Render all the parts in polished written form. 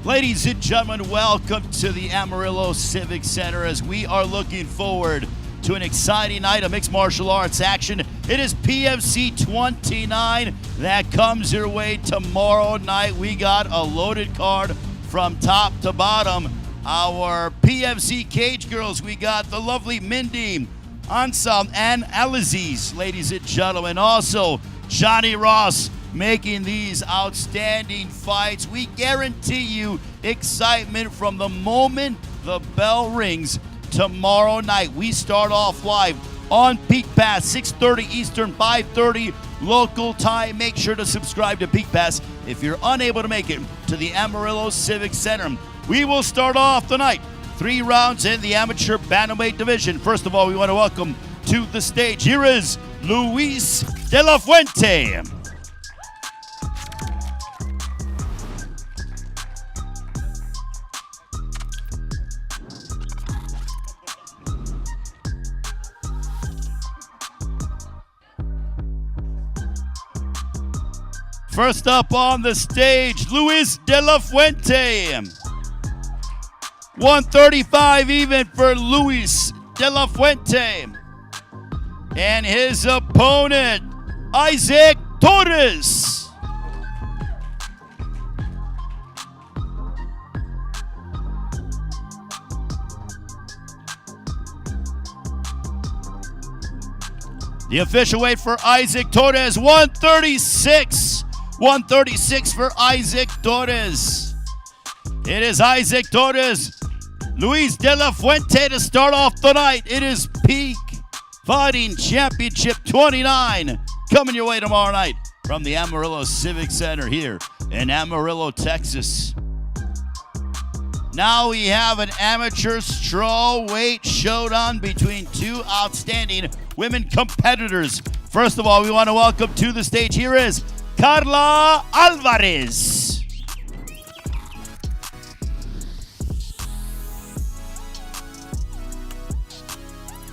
Ladies and gentlemen, welcome to the Amarillo Civic Center as we are looking forward to an exciting night of mixed martial arts action. It is PFC29 that comes your way tomorrow night. We got a loaded card from top to bottom. Our PFC Cage Girls, we got the lovely Mindy, Ansam, and Aliziz, ladies and gentlemen. Also, Johnny Ross making these outstanding fights. We guarantee you excitement from the moment the bell rings tomorrow night. We start off live on Peak Pass, 6:30 Eastern, 5:30 local time. Make sure to subscribe to Peak Pass if you're unable to make it to the Amarillo Civic Center. We will start off the night 3 rounds in the amateur bantamweight division. First of all, we want to welcome to the stage. Here is Luis De La Fuente. First up on the stage, Luis De La Fuente. 135 even for Luis De La Fuente. And his opponent, Isaac Torres. The official weight for Isaac Torres, 136. 136 for Isaac Torres. It is Isaac Torres, Luis De La Fuente to start off the night. It is Peak Fighting Championship 29 coming your way tomorrow night from the Amarillo Civic Center here in Amarillo, Texas. Now we have an amateur strawweight showdown between 2 outstanding women competitors. First of all, we want to welcome to the stage. Here is Carla Alvarez.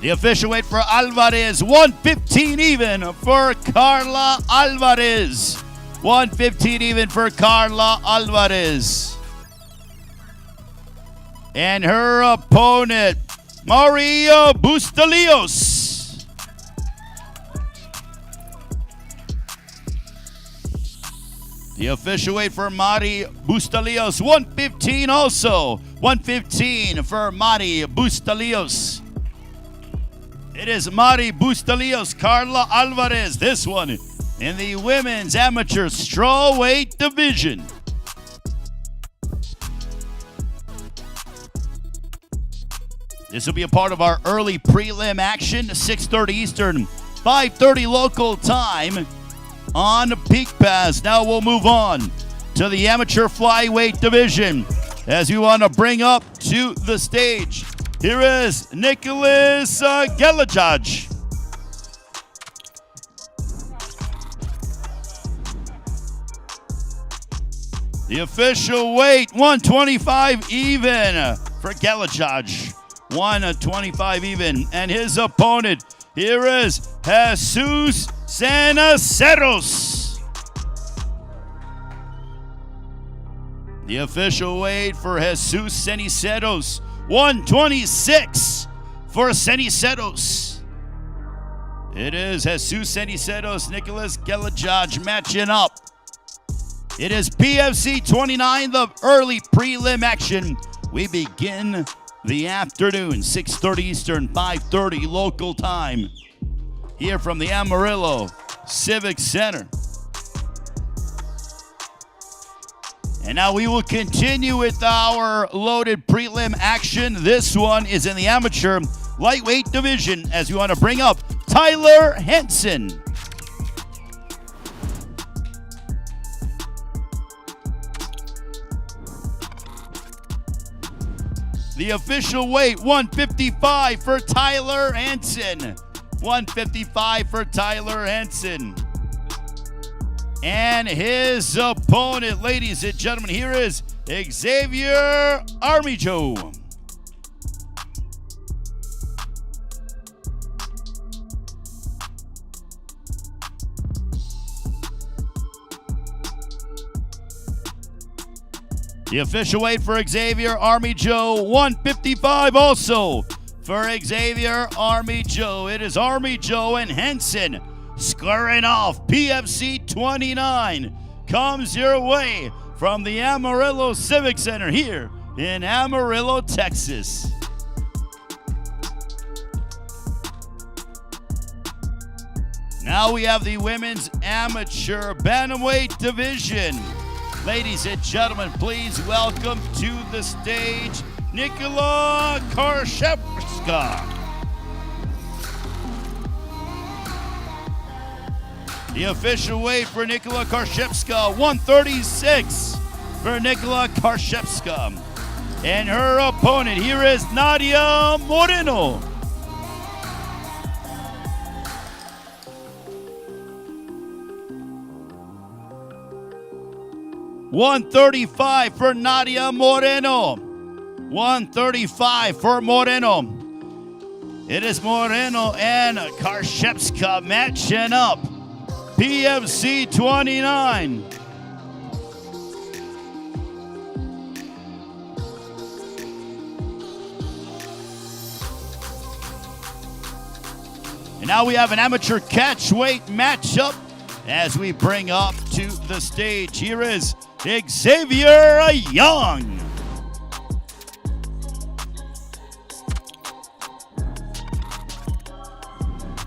The official weight for Alvarez, 115 even for Carla Alvarez. 115 even for Carla Alvarez. And her opponent, Maria Bustamante. The official weight for Mari Bustamante, 115 also. 115 for Mari Bustamante. It is Mari Bustamante, Carla Alvarez. This one in the women's amateur strawweight division. This will be a part of our early prelim action, 6:30 Eastern, 5:30 local time on Peak Pass. Now we'll move on to the amateur flyweight division as we want to bring up to the stage. Here is Nicholas Gelajaj. The official weight, 125 even for Gelajaj. 125 even. And his opponent, here is Jesus Ceniceros. The official weight for Jesus Ceniceros, 126 for Ceniceros. It is Jesus Ceniceros, Nicholas Gelajaj matching up. It is PFC 29, the early prelim action. We begin the afternoon, 6:30 Eastern, 5:30 local time, here from the Amarillo Civic Center. And now we will continue with our loaded prelim action. This one is in the amateur lightweight division as we want to bring up Tyler Henson. The official weight, 155 for Tyler Henson. 155 for Tyler Henson. And his opponent, ladies and gentlemen, here is Xavier Armijo. The official weight for Xavier Army Joe, 155 also for Xavier Army Joe. It is Army Joe and Henson squaring off. PFC 29 comes your way from the Amarillo Civic Center here in Amarillo, Texas. Now we have the women's amateur bantamweight division. Ladies and gentlemen, please welcome to the stage Nicola Karszewska. The official weight for Nicola Karszewska, 136 for Nicola Karszewska. And her opponent here is Nadia Moreno. $135 for Nadia Moreno. 135 for Moreno. It is Moreno and Karszewska matching up. PFC 29. And now we have an amateur catchweight matchup as we bring up to the stage. Here is Xavier Young.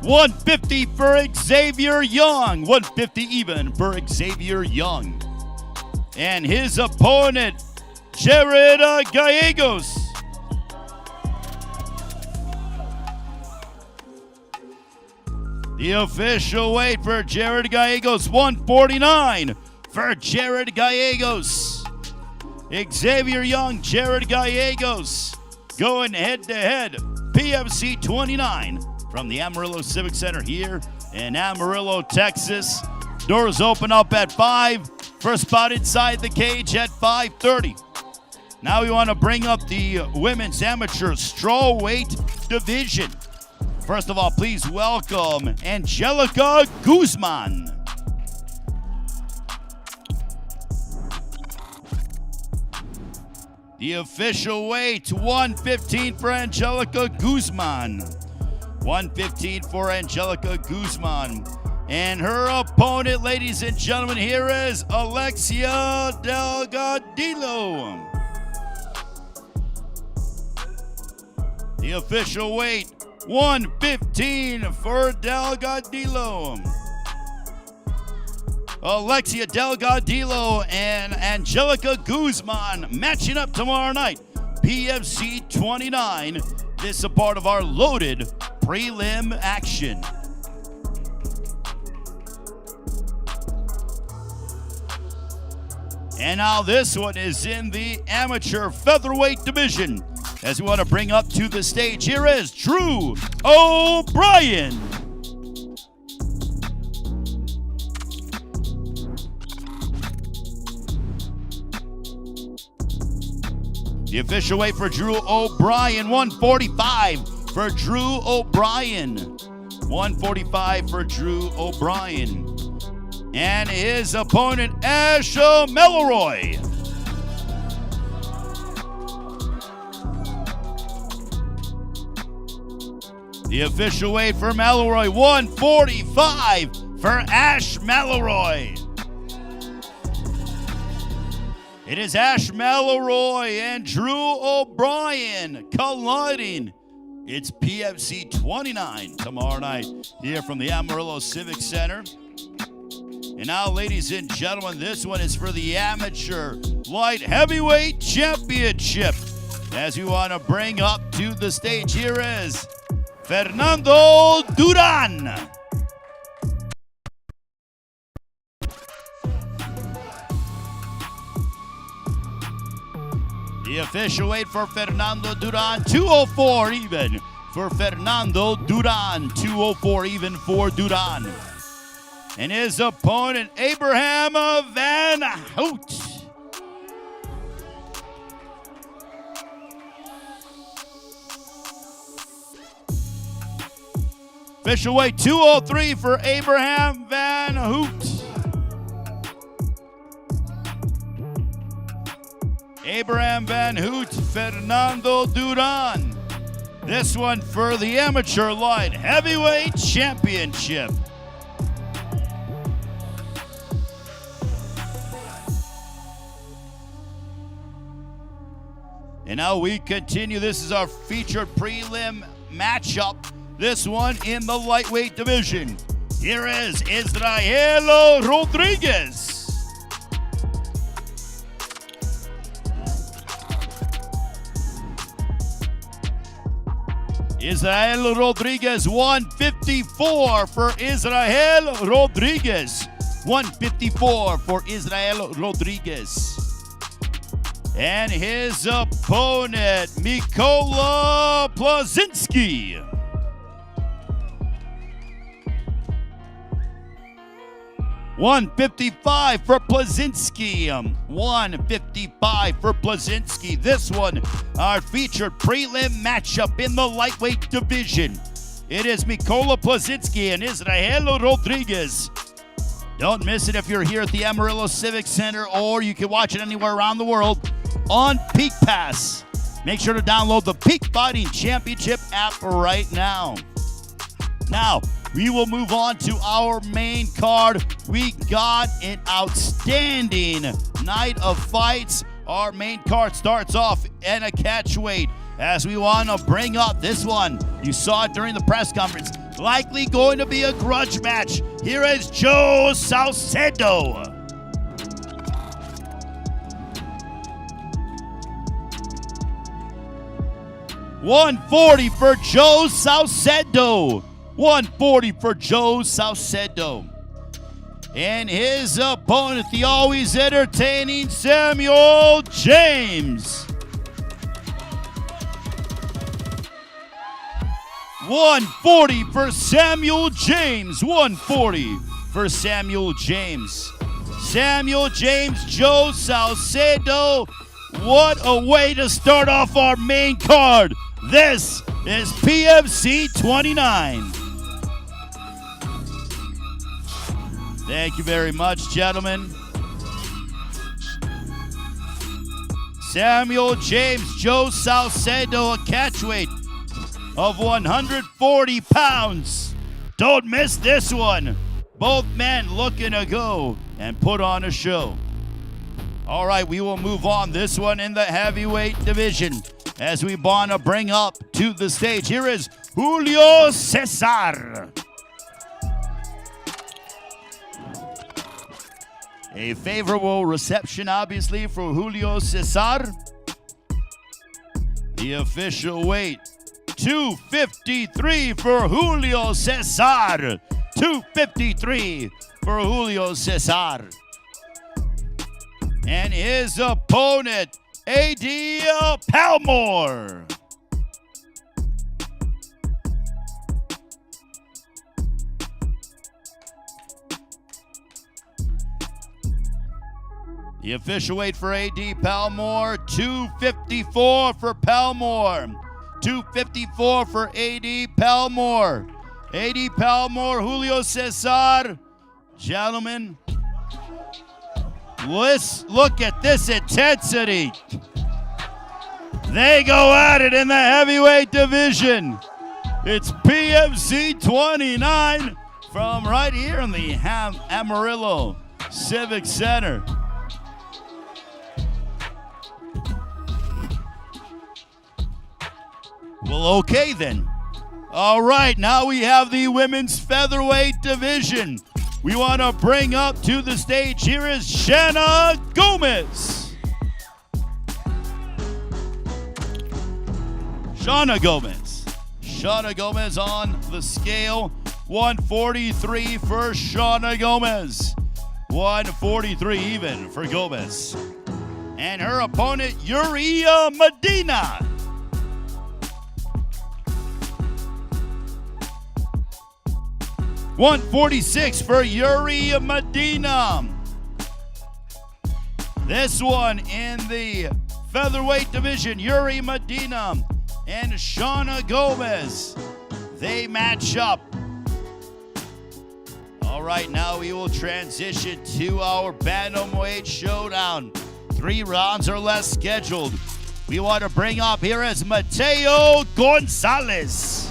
$150 for Xavier Young. 150 even for Xavier Young. And his opponent, Jared Gallegos. The official weight for Jared Gallegos, 149 for Jared Gallegos. Xavier Young, Jared Gallegos going head-to-head. PFC 29 from the Amarillo Civic Center here in Amarillo, Texas. Doors open up at 5. First spot inside the cage at 5:30. Now we want to bring up the women's amateur strawweight division. First of all, please welcome Angelica Guzman. The official weight, 115 for Angelica Guzman. 115 for Angelica Guzman. And her opponent, ladies and gentlemen, here is Alexia Delgadillo. The official weight, 115 for Delgadillo. Alexia Delgadillo and Angelica Guzman matching up tomorrow night. PFC 29. This is a part of our loaded prelim action. And now this one is in the amateur featherweight division. As we want to bring up to the stage, here is Drew O'Brien. The official weight for Drew O'Brien, 145 for Drew O'Brien. 145 for Drew O'Brien. And his opponent, Asha Melroy. The official weight for Melroy, 145 for Ash Melroy. It is Ash Melroy and Drew O'Brien colliding. It's PFC 29 tomorrow night here from the Amarillo Civic Center. And now, ladies and gentlemen, this one is for the Amateur Light Heavyweight Championship. As we want to bring up to the stage, here is Fernando Duran. The official weight for Fernando Duran, 204 even for Fernando Duran. 204 even for Duran. And his opponent, Abraham Van Hout. Official weight, 203 for Abraham Van Hout. Abraham Van Hoot, Fernando Duran. This one for the Amateur Light Heavyweight Championship. And now we continue. This is our featured prelim matchup. This one in the lightweight division. Here is Israel Rodriguez. Israel Rodriguez, 154 for Israel Rodriguez. 154 for Israel Rodriguez. And his opponent, Mikola Plazinski. $155 for Plazinski. $155 for Plazinski. This one, our featured prelim matchup in the lightweight division. It is Mikola Plazinski and Israel Rodriguez. Don't miss it if you're here at the Amarillo Civic Center, or you can watch it anywhere around the world on Peak Pass. Make sure to download the Peak Fighting Championship app right now. Now, we will move on to our main card. We got an outstanding night of fights. Our main card starts off in a catchweight as we want to bring up this one. You saw it during the press conference. Likely going to be a grudge match. Here is Joe Saucedo. $140 for Joe Saucedo. $140 for Joe Saucedo. And his opponent, the always entertaining Samuel James. $140 for Samuel James. $140 for Samuel James. Samuel James, Joe Saucedo. What a way to start off our main card. This is PFC29. Thank you very much, gentlemen. Samuel James, Joe Saucedo, a catchweight of 140 pounds. Don't miss this one. Both men looking to go and put on a show. All right, we will move on. This one in the heavyweight division as we want to bring up to the stage. Here is Julio Cesar. A favorable reception, obviously, for Julio Cesar. The official weight, 253 for Julio Cesar. 253 for Julio Cesar. And his opponent, A.D. Palmore. The official weight for A.D. Palmore, 254 for Palmore. 254 for A.D. Palmore. A.D. Palmore, Julio Cesar. Gentlemen, let's look at this intensity. They go at it in the heavyweight division. It's PFC 29 from right here in the Amarillo Civic Center. Well, okay then. All right, now we have the women's featherweight division. We want to bring up to the stage. Here is Shanna Gomez. Shauna Gomez. Shauna Gomez on the scale. 143 for Shauna Gomez. 143 even for Gomez. And her opponent, Yuria Medina. $146 for Yuri Medina. This one in the featherweight division, Yuri Medina and Shauna Gomez. They match up. All right, now we will transition to our bantamweight showdown. 3 rounds or less scheduled. We want to bring up here is Mateo Gonzalez.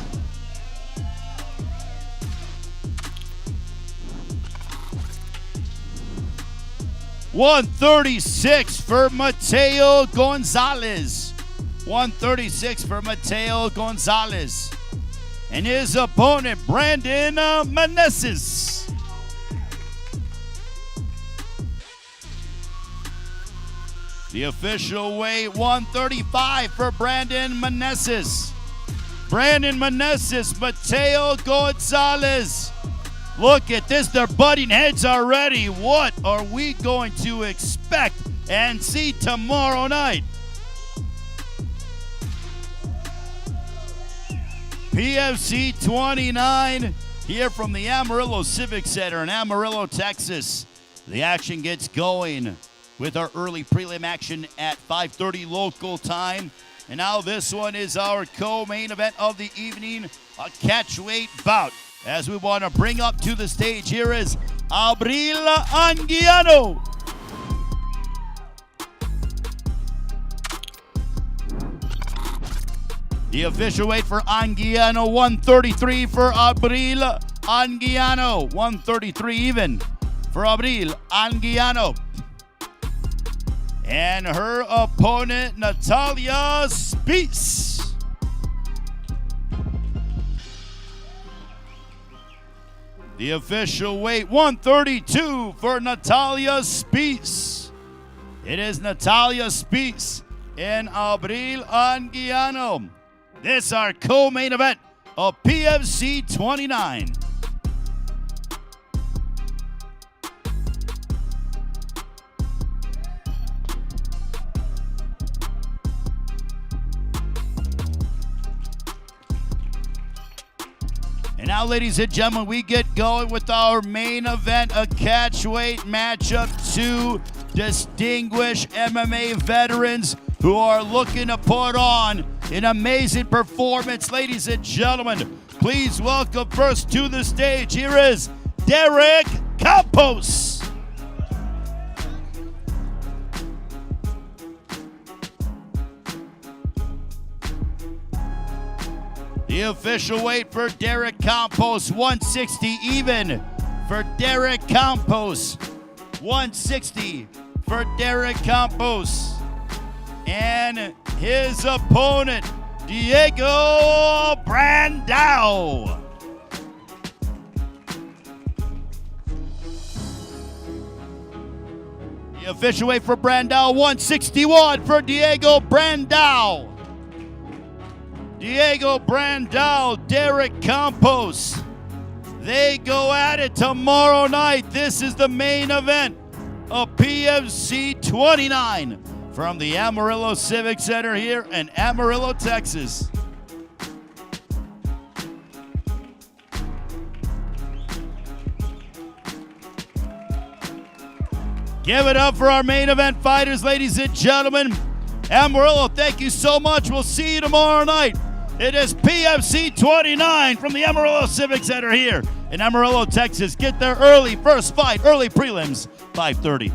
$136 for Mateo Gonzalez. $136 for Mateo Gonzalez. And his opponent, Brandon Meneses. The official weight, 135 for Brandon Meneses. Brandon Meneses, Mateo Gonzalez. Look at this, they're butting heads already. What are we going to expect and see tomorrow night? PFC29 here from the Amarillo Civic Center in Amarillo, Texas. The action gets going with our early prelim action at 5:30 local time. And now this one is our co-main event of the evening, a catchweight bout. As we want to bring up to the stage, here is Abril Anguiano. The official weight for Anguiano, 133 for Abril Anguiano. 133 even for Abril Anguiano. And her opponent, Natalia Spies. The official weight, 132 for Natalia Spies. It is Natalia Spies and Abril Anguiano. This our co-main event of PFC 29. And now, ladies and gentlemen, we get going with our main event, a catchweight matchup. 2 distinguished MMA veterans who are looking to put on an amazing performance. Ladies and gentlemen, please welcome first to the stage, here is Derek Campos. The official weight for Derek Campos, 160 even for Derek Campos. 160 for Derek Campos. And his opponent, Diego Brandao. The official weight for Brandao, 161 for Diego Brandao. Diego Brandao, Derek Campos. They go at it tomorrow night. This is the main event of PFC 29 from the Amarillo Civic Center here in Amarillo, Texas. Give it up for our main event fighters, ladies and gentlemen. Amarillo, thank you so much. We'll see you tomorrow night. It is PFC 29 from the Amarillo Civic Center here in Amarillo, Texas. Get there early. First fight, early prelims, 5:30.